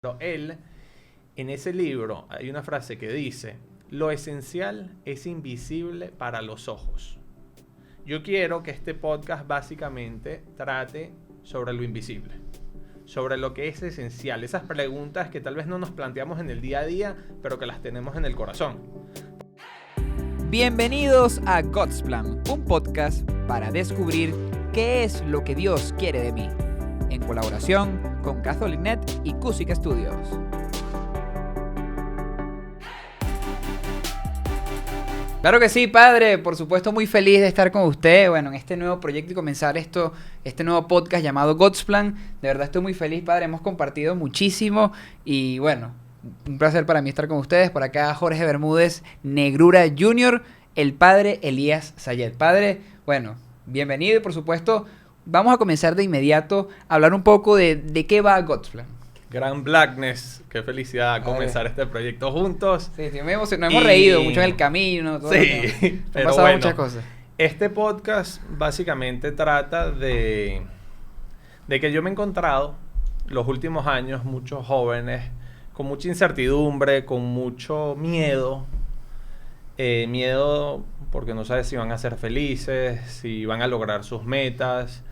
Pero él, en ese libro, hay una frase que dice: lo esencial es invisible para los ojos. Yo quiero que este podcast básicamente trate sobre lo invisible, sobre lo que es esencial, esas preguntas que tal vez no nos planteamos en el día a día, pero que las tenemos en el corazón. Bienvenidos a God's Plan, un podcast para descubrir qué es lo que Dios quiere de mí, en colaboración con Catholic.net y Cusic Studios. Claro que sí, padre, por supuesto muy feliz de estar con usted, bueno, en este nuevo proyecto y comenzar este nuevo podcast llamado God's Plan. De verdad estoy muy feliz, padre, hemos compartido muchísimo y bueno, un placer para mí estar con ustedes. Por acá Jorge Bermúdez Negrura Jr., el padre Elías Sayed. Padre, bueno, bienvenido y por supuesto vamos a comenzar de inmediato a hablar un poco de qué va God's Plan. Gran Blackness, qué felicidad comenzar este proyecto juntos. Sí, nos hemos reído mucho en el camino. Todo, sí, han pasado muchas cosas. Este podcast básicamente trata de que yo me he encontrado los últimos años muchos jóvenes con mucha incertidumbre, con mucho miedo. Miedo porque no sabes si van a ser felices, si van a lograr sus metas.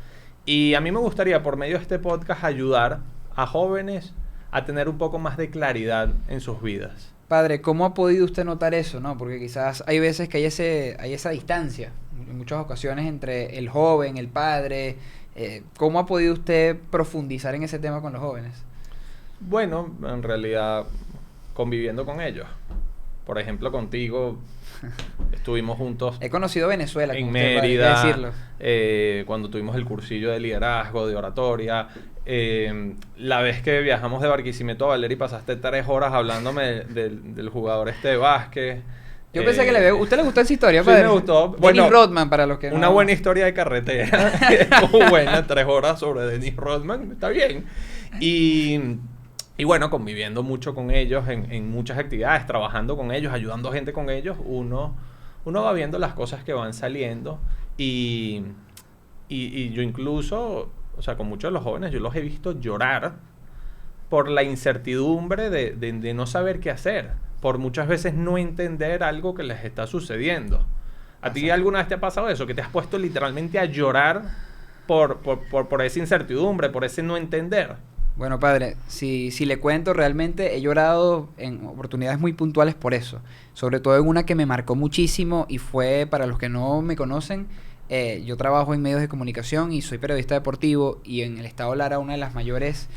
Y a mí me gustaría, por medio de este podcast, ayudar a jóvenes a tener un poco más de claridad en sus vidas. Padre, ¿cómo ha podido usted notar eso, no? Porque quizás hay veces que hay esa distancia, en muchas ocasiones, entre el joven, el padre. ¿Cómo ha podido usted profundizar en ese tema con los jóvenes? Bueno, en realidad, conviviendo con ellos. Por ejemplo, contigo, estuvimos juntos. He conocido Venezuela, en Mérida, cuando tuvimos el cursillo de liderazgo, de oratoria. La vez que viajamos de Barquisimeto a Valer y pasaste 3 horas hablándome del jugador de básquet. Yo pensé que ¿usted le gustó esa historia, padre? Sí, me gustó. Dennis Rodman, para los que una buena historia de carretera. Muy buena, 3 horas sobre Dennis Rodman. Está bien. Y bueno, conviviendo mucho con ellos en muchas actividades, trabajando con ellos, ayudando a gente con ellos, uno va viendo las cosas que van saliendo y yo incluso, o sea, con muchos de los jóvenes, yo los he visto llorar por la incertidumbre de no saber qué hacer, por muchas veces no entender algo que les está sucediendo. ¿A ti alguna vez te ha pasado eso? Que te has puesto literalmente a llorar por esa incertidumbre, por ese no entender. Bueno, padre, si le cuento, realmente he llorado en oportunidades muy puntuales por eso. Sobre todo en una que me marcó muchísimo y fue, para los que no me conocen, yo trabajo en medios de comunicación y soy periodista deportivo, y en el estado Lara uno de los mayores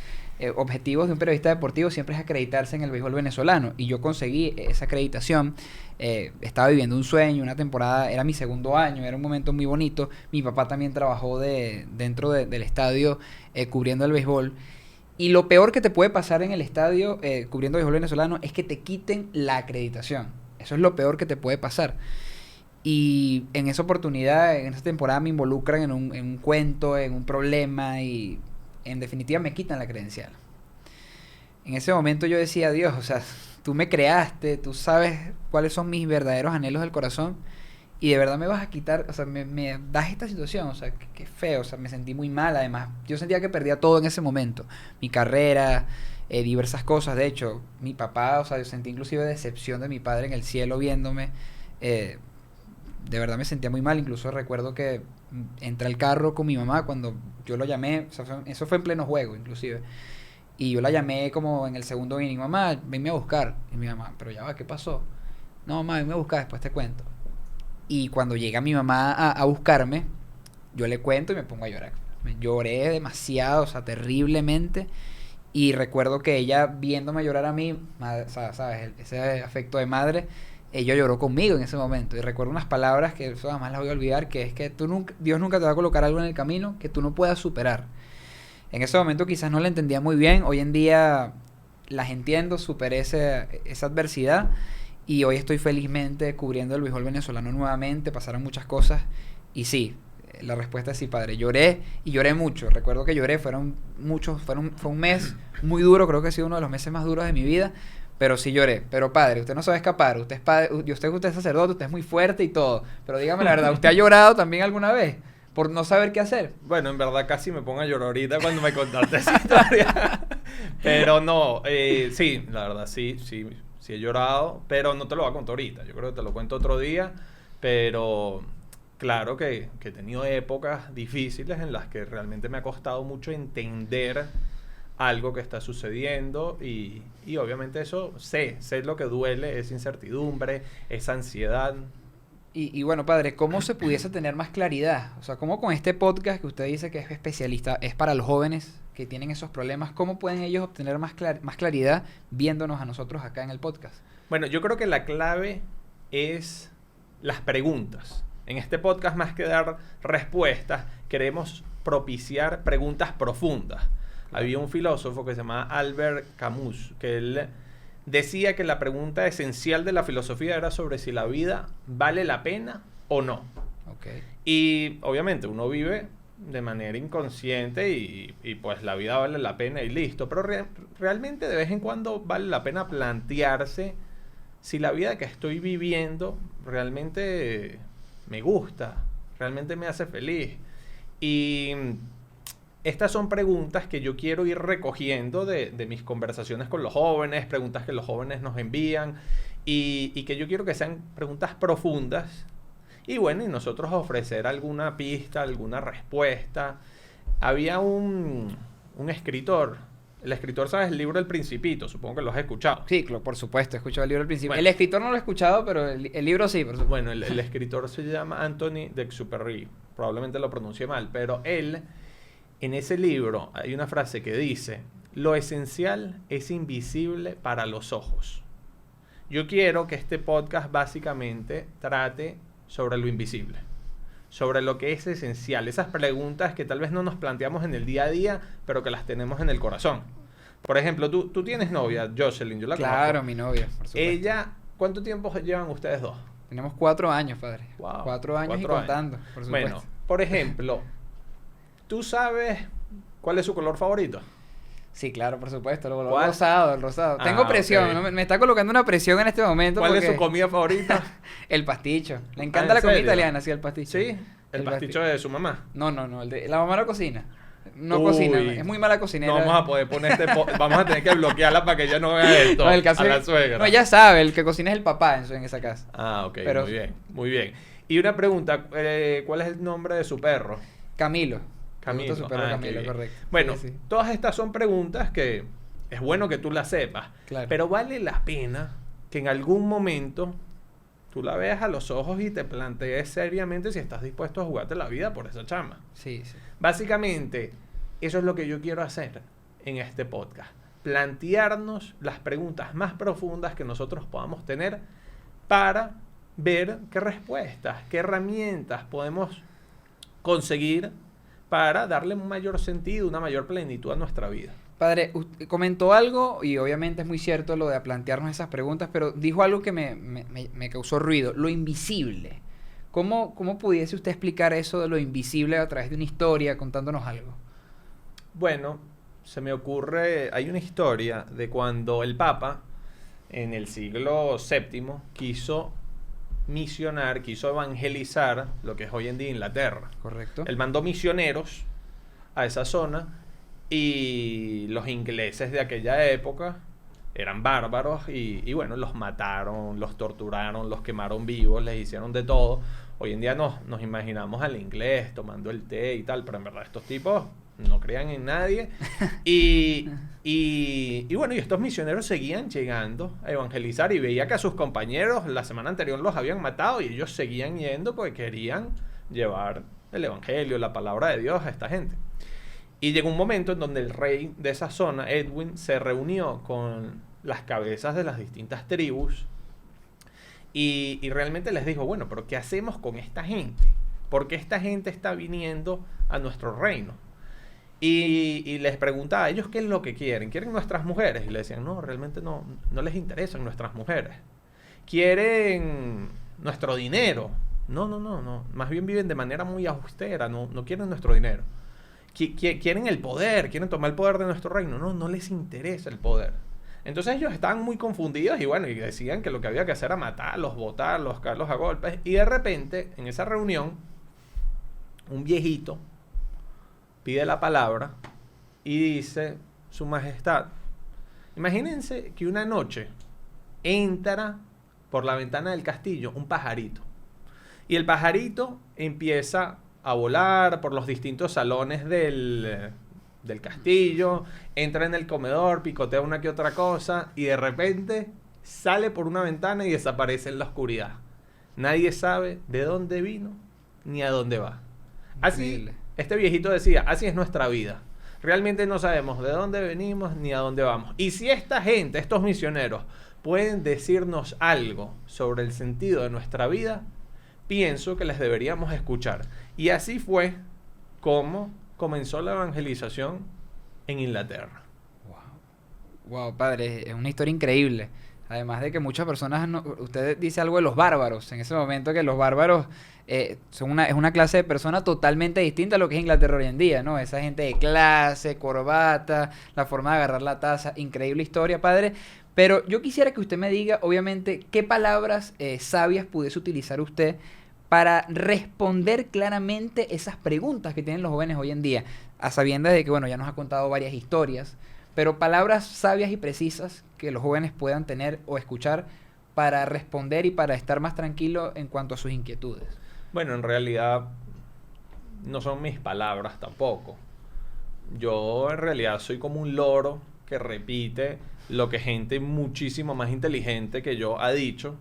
objetivos de un periodista deportivo siempre es acreditarse en el béisbol venezolano, y yo conseguí esa acreditación. Estaba viviendo un sueño, una temporada, era mi segundo año, era un momento muy bonito. Mi papá también trabajó dentro del estadio cubriendo el béisbol. Y lo peor que te puede pasar en el estadio cubriendo béisbol venezolano es que te quiten la acreditación. Eso es lo peor que te puede pasar. Y en esa oportunidad, en esa temporada, me involucran en un cuento, en un problema, y en definitiva me quitan la credencial. En ese momento yo decía: Dios, o sea, tú me creaste, tú sabes cuáles son mis verdaderos anhelos del corazón, y de verdad me vas a quitar, o sea, me das esta situación, o sea, qué feo, o sea, me sentí muy mal. Además, yo sentía que perdía todo en ese momento, mi carrera, diversas cosas. De hecho, mi papá, o sea, yo sentí inclusive decepción de mi padre en el cielo viéndome. De verdad me sentía muy mal. Incluso recuerdo que entré al carro con mi mamá cuando yo lo llamé, o sea, eso fue en pleno juego inclusive, y yo la llamé como en el segundo inning: mamá, venme a buscar. Y mi mamá: pero ya va, ¿qué pasó? No, mamá, venme a buscar, después te cuento. Y cuando llega mi mamá a buscarme, yo le cuento y me pongo a llorar. Me lloré demasiado, o sea, terriblemente. Y recuerdo que ella, viéndome llorar a mí, ¿sabes? Ese afecto de madre, ella lloró conmigo en ese momento. Y recuerdo unas palabras que eso jamás las voy a olvidar, que es que Dios nunca te va a colocar algo en el camino que tú no puedas superar. En ese momento quizás no la entendía muy bien. Hoy en día las entiendo, superé esa adversidad. Y hoy estoy felizmente cubriendo el béisbol venezolano nuevamente. Pasaron muchas cosas. Y sí, la respuesta es sí, padre. Lloré, y lloré mucho. Recuerdo que lloré, fue un mes muy duro. Creo que ha sido uno de los meses más duros de mi vida. Pero sí lloré. Pero padre, usted no sabe escapar. Usted es padre, usted es sacerdote, usted es muy fuerte y todo. Pero dígame la verdad, ¿usted ha llorado también alguna vez? por no saber qué hacer. Bueno, en verdad casi me pongo a llorar ahorita cuando me contaste esa historia. Pero no, sí, la verdad sí he llorado, pero no te lo voy a contar ahorita. Yo creo que te lo cuento otro día, pero claro que he tenido épocas difíciles en las que realmente me ha costado mucho entender algo que está sucediendo y obviamente eso sé lo que duele, esa incertidumbre, esa ansiedad. Y bueno, padre, ¿cómo se pudiese tener más claridad? O sea, ¿cómo con este podcast que usted dice que es especialista, es para los jóvenes que tienen esos problemas, cómo pueden ellos obtener más claridad viéndonos a nosotros acá en el podcast? Bueno, yo creo que la clave es las preguntas. En este podcast, más que dar respuestas, queremos propiciar preguntas profundas. Había un filósofo que se llamaba Albert Camus, que él decía que la pregunta esencial de la filosofía era sobre si la vida vale la pena o no. Okay. Y obviamente uno vive de manera inconsciente y pues la vida vale la pena y listo. Pero realmente de vez en cuando vale la pena plantearse si la vida que estoy viviendo realmente me gusta, realmente me hace feliz. Y estas son preguntas que yo quiero ir recogiendo de mis conversaciones con los jóvenes, preguntas que los jóvenes nos envían y que yo quiero que sean preguntas profundas y bueno, y nosotros ofrecer alguna pista, alguna respuesta. Había un escritor, el escritor, ¿sabes? El libro El Principito, supongo que lo has escuchado. Sí, por supuesto, he escuchado el libro al principio. Bueno, el escritor no lo he escuchado, pero el libro sí, por supuesto. Bueno, el escritor se llama Anthony de Exupéry, probablemente lo pronuncie mal, pero él... En ese libro hay una frase que dice, lo esencial es invisible para los ojos. Yo quiero que este podcast básicamente trate sobre lo invisible, sobre lo que es esencial, esas preguntas que tal vez no nos planteamos en el día a día, pero que las tenemos en el corazón. Por ejemplo, tú tienes novia, Jocelyn, yo la conozco. Claro, mi novia, por supuesto. Ella, ¿cuánto tiempo llevan ustedes dos? Tenemos 4 años, padre. Wow, 4 años y contando, por supuesto. Bueno, por ejemplo... ¿Tú sabes cuál es su color favorito? Sí, claro, por supuesto. El ¿Cuál? rosado, el rosado. Tengo presión, okay. ¿no? Me está colocando una presión en este momento. ¿Cuál es su comida favorita? El pasticho. Le encanta la comida italiana, sí, el pasticho. ¿Sí? ¿El pasticho de su mamá? No. La mamá no cocina. No cocina. Es muy mala cocinera. No vamos a poder poner vamos a tener que bloquearla para que ella no vea esto. No, el caso a la suegra. No, ella sabe. El que cocina es el papá en esa casa. Ah, ok. Pero... Muy bien, muy bien. Y una pregunta. ¿Cuál es el nombre de su perro? Camilo. Camilo. Su perro Camilo, correcto. Bueno, sí. Todas estas son preguntas que es bueno que tú las sepas. Claro. Pero vale la pena que en algún momento tú la veas a los ojos y te plantees seriamente si estás dispuesto a jugarte la vida por esa chama. Sí. Básicamente, eso es lo que yo quiero hacer en este podcast. Plantearnos las preguntas más profundas que nosotros podamos tener para ver qué respuestas, qué herramientas podemos conseguir para darle un mayor sentido, una mayor plenitud a nuestra vida. Padre, usted comentó algo, y obviamente es muy cierto lo de plantearnos esas preguntas, pero dijo algo que me causó ruido, lo invisible. ¿Cómo pudiese usted explicar eso de lo invisible a través de una historia, contándonos algo? Bueno, se me ocurre, hay una historia de cuando el Papa, en el siglo VII, quiso misionar, quiso evangelizar lo que es hoy en día Inglaterra. Correcto. Él mandó misioneros a esa zona y los ingleses de aquella época eran bárbaros y bueno, los mataron, los torturaron, los quemaron vivos, les hicieron de todo. Hoy en día nos imaginamos al inglés tomando el té y tal, pero en verdad estos tipos no creían en nadie. Y bueno, y estos misioneros seguían llegando a evangelizar y veía que a sus compañeros la semana anterior los habían matado y ellos seguían yendo porque querían llevar el evangelio, la palabra de Dios a esta gente. Y llegó un momento en donde el rey de esa zona, Edwin, se reunió con las cabezas de las distintas tribus y realmente les dijo, bueno, pero ¿qué hacemos con esta gente? ¿Por qué esta gente está viniendo a nuestro reino? Y les preguntaba a ellos qué es lo que quieren. ¿Quieren nuestras mujeres? Y le decían, no, realmente no les interesan nuestras mujeres. ¿Quieren nuestro dinero? No. Más bien viven de manera muy austera. No quieren nuestro dinero. ¿Quieren el poder? ¿Quieren tomar el poder de nuestro reino? No les interesa el poder. Entonces ellos estaban muy confundidos y bueno, y decían que lo que había que hacer era matarlos, botarlos, caerlos a golpes. Y de repente, en esa reunión, un viejito pide la palabra y dice: Su Majestad, imagínense que una noche entra por la ventana del castillo un pajarito. Y el pajarito empieza a volar por los distintos salones del castillo, entra en el comedor, picotea una que otra cosa y de repente sale por una ventana y desaparece en la oscuridad. Nadie sabe de dónde vino ni a dónde va. Así, Increíble. este viejito decía, así es nuestra vida. Realmente no sabemos de dónde venimos ni a dónde vamos. Y si esta gente, estos misioneros, pueden decirnos algo sobre el sentido de nuestra vida, pienso que les deberíamos escuchar. Y así fue como comenzó la evangelización en Inglaterra. Wow, padre, es una historia increíble. Además de que muchas personas, usted dice algo de los bárbaros, en ese momento que los bárbaros es una clase de persona totalmente distinta a lo que es Inglaterra hoy en día, ¿no? Esa gente de clase, corbata, la forma de agarrar la taza, increíble historia, padre. Pero yo quisiera que usted me diga, obviamente, qué palabras sabias pudiese utilizar usted para responder claramente esas preguntas que tienen los jóvenes hoy en día, a sabiendas de que, bueno, ya nos ha contado varias historias, pero palabras sabias y precisas que los jóvenes puedan tener o escuchar para responder y para estar más tranquilos en cuanto a sus inquietudes. Bueno, en realidad no son mis palabras tampoco. Yo en realidad soy como un loro que repite lo que gente muchísimo más inteligente que yo ha dicho.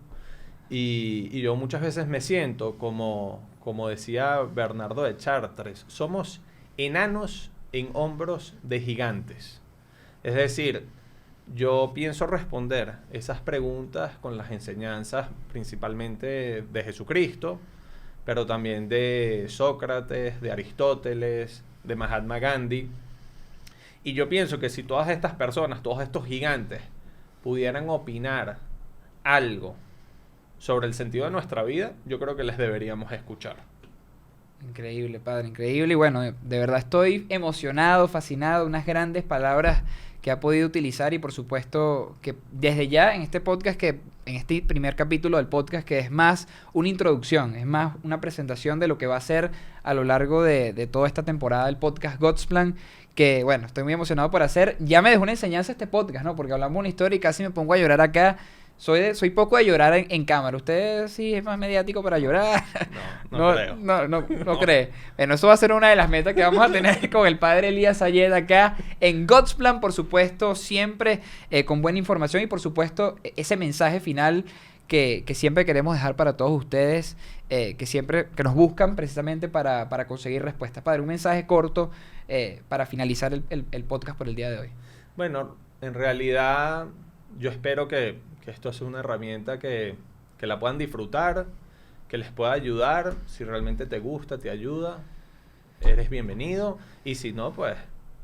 Y yo muchas veces me siento como decía Bernardo de Chartres, somos enanos en hombros de gigantes. Es decir, yo pienso responder esas preguntas con las enseñanzas principalmente de Jesucristo, pero también de Sócrates, de Aristóteles, de Mahatma Gandhi. Y yo pienso que si todas estas personas, todos estos gigantes, pudieran opinar algo sobre el sentido de nuestra vida, yo creo que les deberíamos escuchar. Increíble, padre, increíble. Y bueno, de verdad estoy emocionado, fascinado, unas grandes palabras que ha podido utilizar y por supuesto que desde ya en este podcast, en este primer capítulo del podcast, que es más una introducción, es más una presentación de lo que va a ser a lo largo de toda esta temporada del podcast God's Plan, que bueno, estoy muy emocionado por hacer. Ya me dejó una enseñanza este podcast, ¿no? Porque hablamos una historia y casi me pongo a llorar acá. Soy poco de llorar en cámara. ¿Usted sí es más mediático para llorar? No creo. No cree. Bueno, eso va a ser una de las metas que vamos a tener con el padre Elías Sayed acá en God's Plan, por supuesto, siempre con buena información y por supuesto ese mensaje final que siempre queremos dejar para todos ustedes, que nos buscan precisamente para conseguir respuestas. Padre, un mensaje corto para finalizar el podcast por el día de hoy. Bueno, en realidad yo espero que esto sea una herramienta que la puedan disfrutar, que les pueda ayudar. Si realmente te gusta, te ayuda, eres bienvenido. Y si no, pues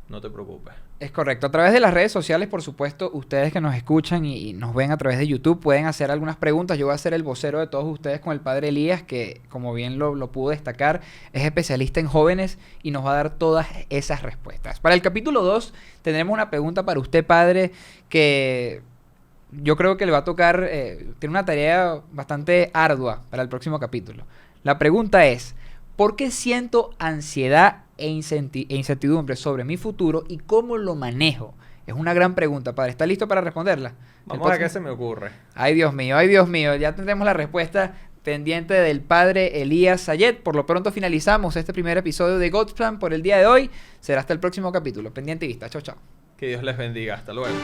no te preocupes. Es correcto. A través de las redes sociales, por supuesto, ustedes que nos escuchan y nos ven a través de YouTube pueden hacer algunas preguntas. Yo voy a ser el vocero de todos ustedes con el padre Elías, que como bien lo pudo destacar, es especialista en jóvenes y nos va a dar todas esas respuestas. Para el capítulo 2 tendremos una pregunta para usted, padre, que yo creo que le va a tocar, tiene una tarea bastante ardua para el próximo capítulo. La pregunta es, ¿por qué siento ansiedad e incertidumbre sobre mi futuro y cómo lo manejo? Es una gran pregunta, padre. ¿Está listo para responderla? Vamos a ver qué se me ocurre. Ay, Dios mío. Ya tendremos la respuesta pendiente del padre Elías Sayed. Por lo pronto finalizamos este primer episodio de God's Plan por el día de hoy. Será hasta el próximo capítulo. Pendiente y vista. Chao, chao. Que Dios les bendiga. Hasta luego.